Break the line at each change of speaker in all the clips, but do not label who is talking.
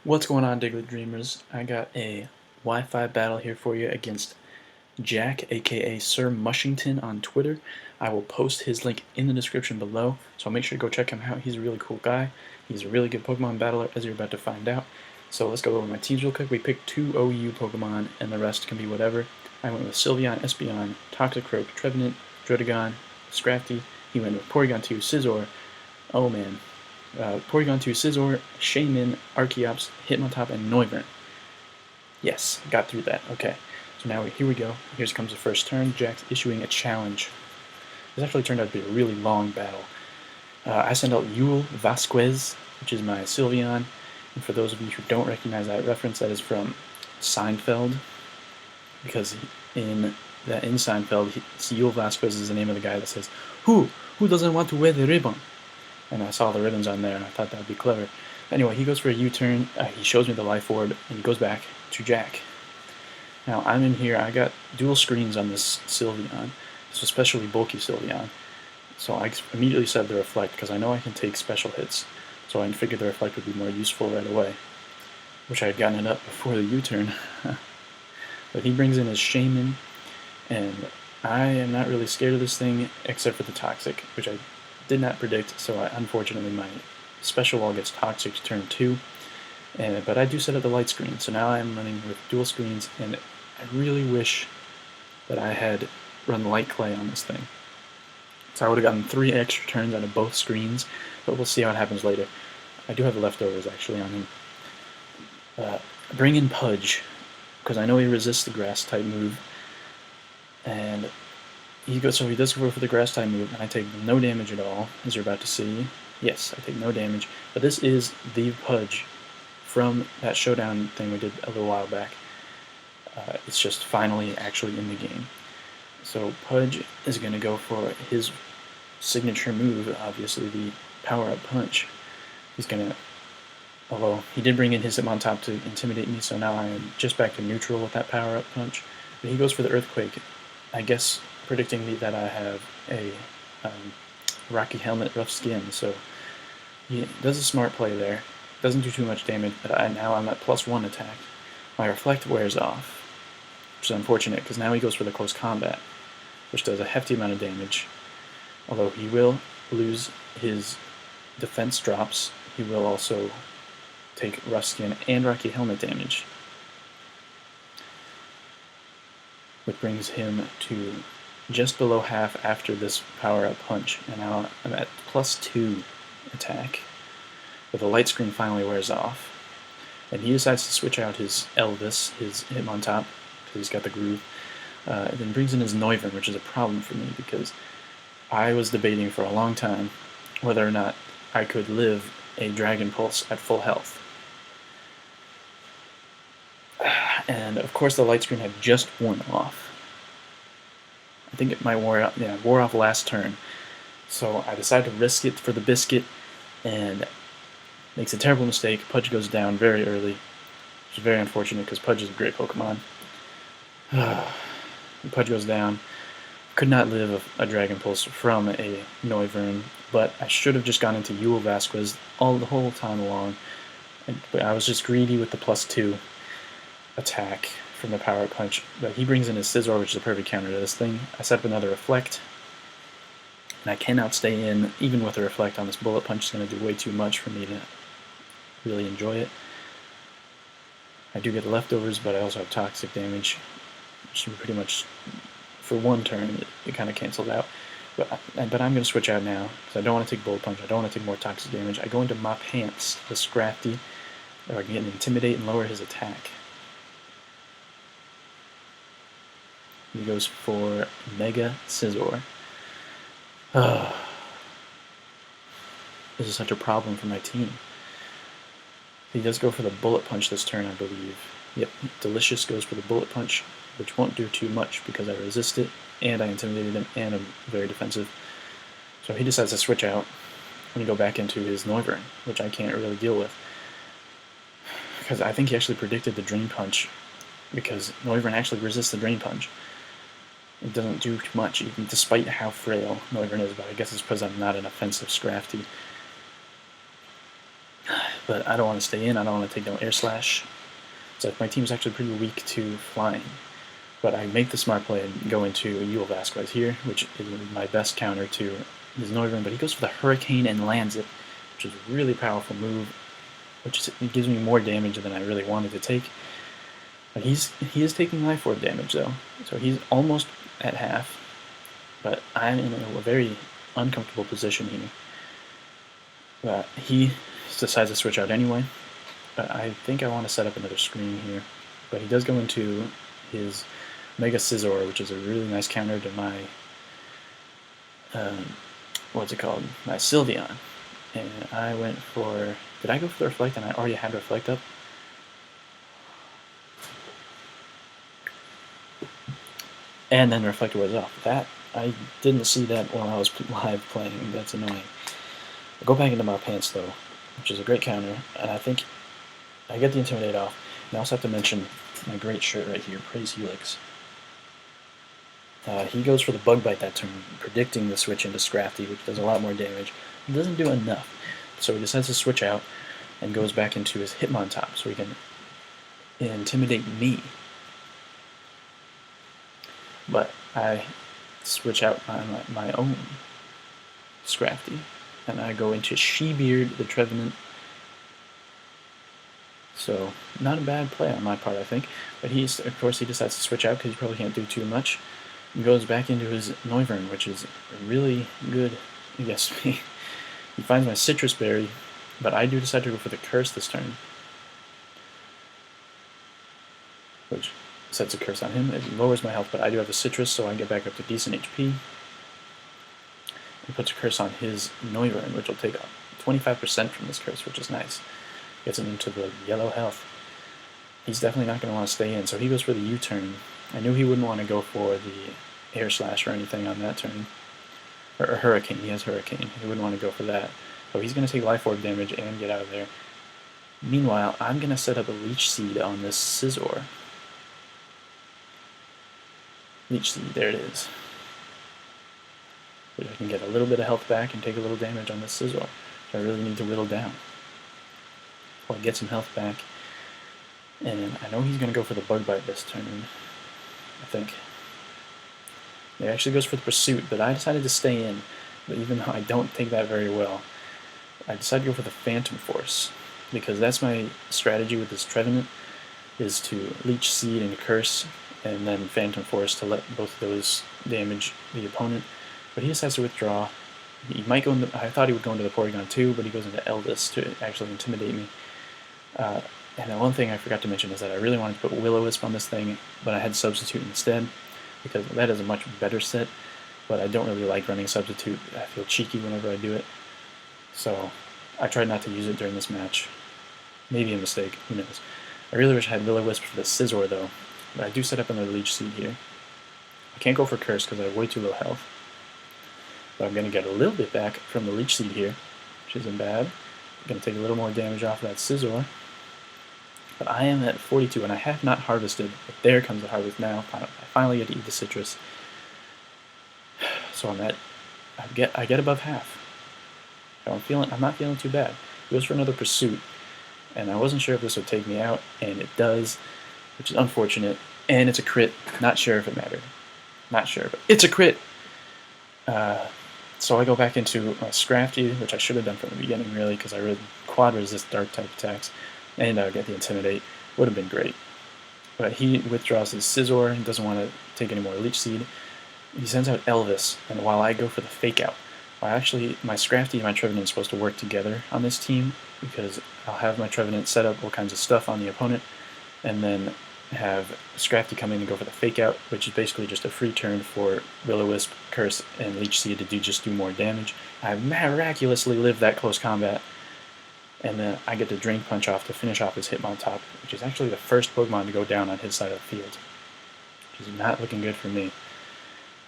What's going on, Diglett Dreamers? I got a Wi-Fi battle here for you against Jack, aka SirMushington on Twitter. I will post his link in the description below, so make sure to go check him out. He's a really cool guy. He's a really good Pokemon battler, as you're about to find out. So let's go over my teams real quick. We picked 2 OU Pokemon, and the rest can be whatever. I went with Sylveon, Espeon, Toxicroak, Trevenant, Drotagon, Scrafty. He went with Porygon 2, Scizor. Oh man. Porygon 2, Scizor, Shaman, Archeops, Hitmontop, and Noivern. Yes, got through that. Okay, so now here we go. Here comes the first turn. Jack's issuing a challenge. This actually turned out to be a really long battle. I sent out Vasquez, which is my Sylveon. And for those of you who don't recognize that reference, that is from Seinfeld. Because in Seinfeld, Yul Vasquez is the name of the guy that says, Who doesn't want to wear the ribbon? And I saw the ribbons on there, and I thought that would be clever. Anyway, he goes for a U-turn, he shows me the Life Orb, and he goes back to Jack. Now, I'm in here, I got dual screens on this Sylveon. It's especially bulky Sylveon. So I immediately set the Reflect, because I know I can take special hits. So I figured the Reflect would be more useful right away. Wish I had gotten it up before the U-turn. But he brings in his Shaman, and I am not really scared of this thing, except for the Toxic, which I did not predict, so unfortunately my special wall gets Toxic to turn 2. But I do set up the light screen, so now I'm running with dual screens, and I really wish that I had run Light Clay on this thing. So I would have gotten 3 extra turns out of both screens, but we'll see how it happens later. I do have the leftovers actually on him. Bring in Pudge, because I know he resists the Grass type move, and he does go for the Grass type move, and I take no damage at all, as you're about to see. Yes, I take no damage, but this is the Pudge from that showdown thing we did a little while back. It's just finally actually in the game. So Pudge is going to go for his signature move, obviously the Power-Up Punch. He's going to, although he did bring in his Hitmontop to intimidate me, so now I am just back to neutral with that Power-Up Punch. But he goes for the Earthquake, I guess predicting that I have a Rocky Helmet, Rough Skin, so he does a smart play there. Doesn't do too much damage, but now I'm at +1 attack. My Reflect wears off, which is unfortunate, because now he goes for the Close Combat, which does a hefty amount of damage. Although he will lose his defense drops, he will also take Rough Skin and Rocky Helmet damage, which brings him to just below half after this Power-Up Punch, and now I'm at +2 attack. But the light screen finally wears off, and he decides to switch out his Elvis, his Hitmontop, because he's got the groove, and then brings in his Noivern, which is a problem for me, because I was debating for a long time whether or not I could live a Dragon Pulse at full health. And of course the light screen had just worn off. I think it might wore off last turn. So I decided to risk it for the biscuit, and makes a terrible mistake. Pudge goes down very early, which is very unfortunate because Pudge is a great Pokemon. Pudge goes down. Could not live a Dragon Pulse from a Noivern, but I should have just gone into Yul Vasquez the whole time along. But I was just greedy with the +2 attack from the Power Punch, but he brings in his Scizor, which is a perfect counter to this thing. I set up another Reflect, and I cannot stay in, even with a Reflect on this Bullet Punch. It's going to do way too much for me to really enjoy it. I do get the leftovers, but I also have Toxic damage, which pretty much, for one turn, it kind of cancels out. But I'm going to switch out now, because I don't want to take Bullet Punch, I don't want to take more Toxic damage. I go into my pants, the Scrafty, or I can get an Intimidate and lower his attack. He goes for Mega Scizor. This is such a problem for my team. He does go for the Bullet Punch this turn, I believe. Yep, Delicious goes for the Bullet Punch, which won't do too much because I resist it, and I intimidated him, and I'm very defensive. So he decides to switch out and go back into his Noivern, which I can't really deal with. Because I think he actually predicted the Drain Punch, because Noivern actually resists the Drain Punch. It doesn't do too much, even despite how frail Noivern is, but I guess it's because I'm not an offensive Scrafty. but I don't want to stay in. I don't want to take no air slash. So my team's actually pretty weak to flying. But I make the smart play and go into Vasquez here, which is my best counter to his Northern, but he goes for the Hurricane and lands it, which is a really powerful move, which it gives me more damage than I really wanted to take. But he is taking life orb damage though, so he's almost at half, but I'm in a very uncomfortable position here. But he decides to switch out anyway, but I think I want to set up another screen here. But he does go into his Mega Scizor, which is a really nice counter to my, what's it called, my Sylveon. And I went for, did I go for the Reflect and I already had Reflect up? And then Reflector was off. That, I didn't see that while I was live playing, that's annoying. I go back into my pants though, which is a great counter, and I think I get the Intimidate off. And I also have to mention my great shirt right here, Praise Helix. He goes for the Bug Bite that turn, predicting the switch into Scrafty, which does a lot more damage. It doesn't do enough, so he decides to switch out and goes back into his Hitmontop, so he can intimidate me. But I switch out my own Scrafty, and I go into Shebeard, the Trevenant. So, not a bad play on my part, I think. But of course, he decides to switch out because he probably can't do too much. He goes back into his Noivern, which is really good against me. He finds my Citrus Berry, but I do decide to go for the Curse this turn, which sets a Curse on him. It lowers my health, but I do have a Citrus, so I get back up to decent HP. He puts a Curse on his Noivern, which will take 25% from this Curse, which is nice. Gets him into the yellow health. He's definitely not going to want to stay in, so he goes for the U-turn. I knew he wouldn't want to go for the Air Slash or anything on that turn. Or Hurricane, he has Hurricane. He wouldn't want to go for that. So he's going to take Life Orb damage and get out of there. Meanwhile, I'm going to set up a Leech Seed on this Scizor. Leech Seed, there it is. So I can get a little bit of health back and take a little damage on this Scizor. So I really need to whittle down. Well, get some health back. And I know he's going to go for the Bug Bite this turn, I think. He actually goes for the Pursuit, but I decided to stay in. But even though I don't take that very well, I decided to go for the Phantom Force, because that's my strategy with this Trevenant, is to Leech Seed and Curse, and then Phantom Force to let both of those damage the opponent. But he decides to withdraw. He might go into, I thought he would go into the Porygon too, but he goes into Elvis to actually intimidate me. And the one thing I forgot to mention is that I really wanted to put Will-O-Wisp on this thing, but I had Substitute instead, because that is a much better set, but I don't really like running Substitute. I feel cheeky whenever I do it. So I tried not to use it during this match. Maybe a mistake, who knows. I really wish I had Will-O-Wisp for the Scizor though, but I do set up another Leech Seed here. I can't go for Curse because I have way too low health. But I'm going to get a little bit back from the Leech Seed here, which isn't bad. I'm going to take a little more damage off of that Scizor. But I am at 42, and I have not harvested. But there comes the harvest now. I finally get to eat the citrus. So I get above half. So I'm not feeling too bad. He goes for another Pursuit, and I wasn't sure if this would take me out, and it does, which is unfortunate. And it's a crit. Not sure if it mattered. Not sure, but it's a crit. So I go back into my Scrafty, which I should have done from the beginning, really, because I really quad resist dark type attacks, and I get the Intimidate. Would have been great. But he withdraws his Scizor and doesn't want to take any more Leech Seed. He sends out Elvis, and while I go for the Fake Out, actually my Scrafty and my Trevenant are supposed to work together on this team, because I'll have my Trevenant set up all kinds of stuff on the opponent, and then have Scrafty come in and go for the Fake Out, which is basically just a free turn for Will-O-Wisp, Curse, and Leech Seed to just do more damage. I miraculously lived that close combat, and then I get the Drain Punch off to finish off his Hitmontop, which is actually the first Pokemon to go down on his side of the field, which is not looking good for me.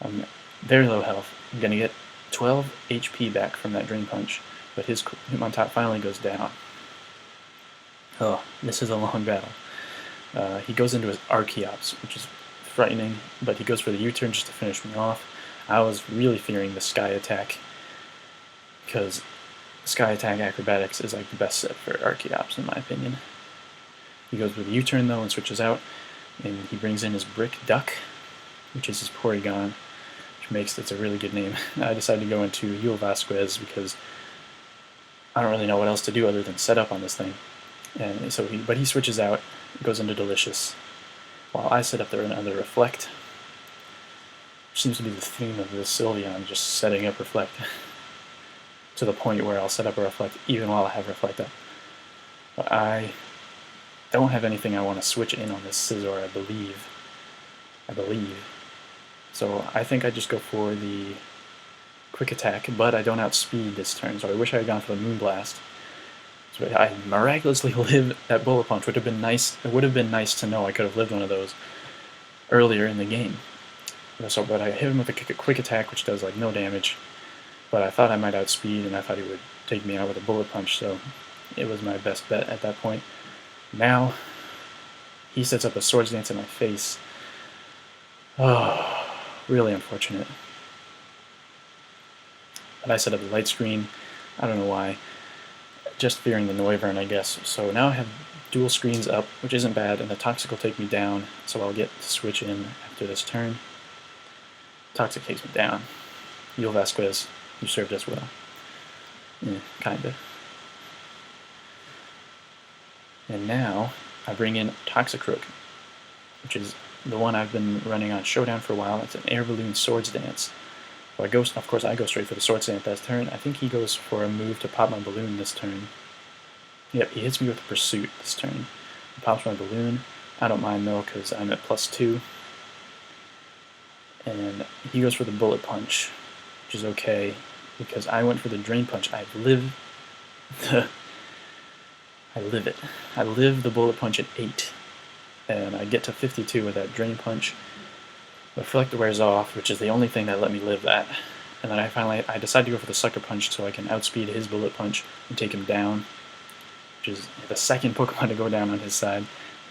I'm very low health. I'm going to get 12 HP back from that Drain Punch, but his Hitmontop finally goes down. Oh, this is a long battle. He goes into his Archeops, which is frightening, but he goes for the U-turn just to finish me off. I was really fearing the Sky attack, because Sky Attack Acrobatics is like the best set for Archaeops in my opinion. He goes with a U-turn though and switches out, and he brings in his Brick Duck, which is his Porygon, which makes it's a really good name. I decided to go into Vasquez because I don't really know what else to do other than set up on this thing. And so he switches out, goes into Delicious, while I set up there another Reflect, which seems to be the theme of this Sylveon, just setting up Reflect to the point where I'll set up a Reflect even while I have Reflect up. But I don't have anything I want to switch in on this Scizor, I believe. So I think I just go for the Quick Attack, but I don't outspeed this turn, so I wish I had gone for the Moonblast. So I miraculously lived that Bullet Punch. Would have been nice. It would have been nice to know I could have lived one of those earlier in the game. So, but I hit him with a Quick Attack, which does like no damage. But I thought I might outspeed, and I thought he would take me out with a Bullet Punch. So it was my best bet at that point. Now he sets up a Swords Dance in my face. Oh, really unfortunate. But I set up a Light Screen. I don't know why. Just fearing the Noivern, I guess. So now I have dual screens up, which isn't bad, and the Toxic will take me down, so I'll get to switch in after this turn. Toxic takes me down. Vasquez, you served us well. Yeah, kinda. And now I bring in Toxicroak, which is the one I've been running on Showdown for a while. It's an Air Balloon Swords Dance. So of course I go straight for the Swords Dance that turn. I think he goes for a move to pop my balloon this turn. Yep, he hits me with a Pursuit this turn. He pops my balloon. I don't mind though, because I'm at +2. And he goes for the Bullet Punch, which is okay, because I went for the Drain Punch. I live it. I live the Bullet Punch at 8. And I get to 52 with that Drain Punch. Reflect wears off, which is the only thing that let me live that. And then I decide to go for the Sucker Punch so I can outspeed his Bullet Punch and take him down, which is the second Pokemon to go down on his side.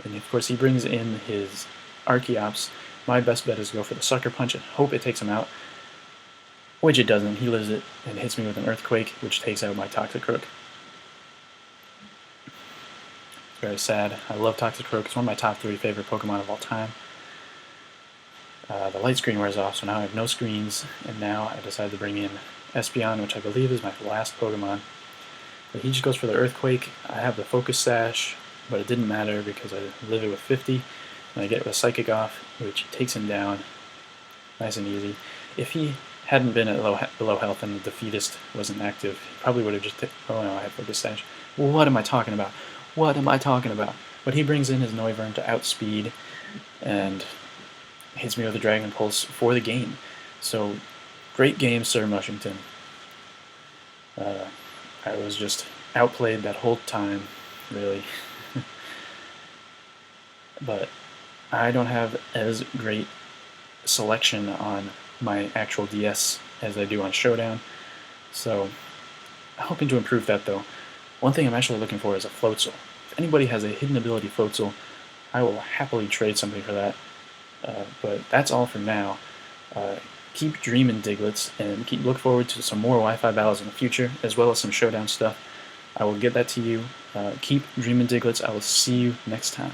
And of course he brings in his Archaeops. My best bet is to go for the Sucker Punch and hope it takes him out, which it doesn't. He lives it and hits me with an Earthquake, which takes out my Toxicroak. It's very sad. I love Toxicroak. It's one of my top 3 favorite Pokemon of all time. The Light Screen wears off, so now I have no screens, and now I decide to bring in Espeon, which I believe is my last Pokemon. But he just goes for the Earthquake. I have the Focus Sash, but it didn't matter because I live it with 50, and I get the Psychic off, which takes him down nice and easy. If he hadn't been at below health and the Defeatist wasn't active, he probably would have just oh no, I have Focus Sash. Well, what am I talking about? What am I talking about? But he brings in his Noivern to outspeed, and hits me with a Dragon Pulse for the game. So, great game, SirMushington. I was just outplayed that whole time, really. But I don't have as great selection on my actual DS as I do on Showdown, so I'm hoping to improve that though. One thing I'm actually looking for is a Floatzel. If anybody has a hidden ability Floatzel, I will happily trade something for that. But that's all for now. Keep dreaming, Diglets, and look forward to some more Wi-Fi battles in the future, as well as some Showdown stuff. I will get that to you. Keep dreaming, Diglets. I will see you next time.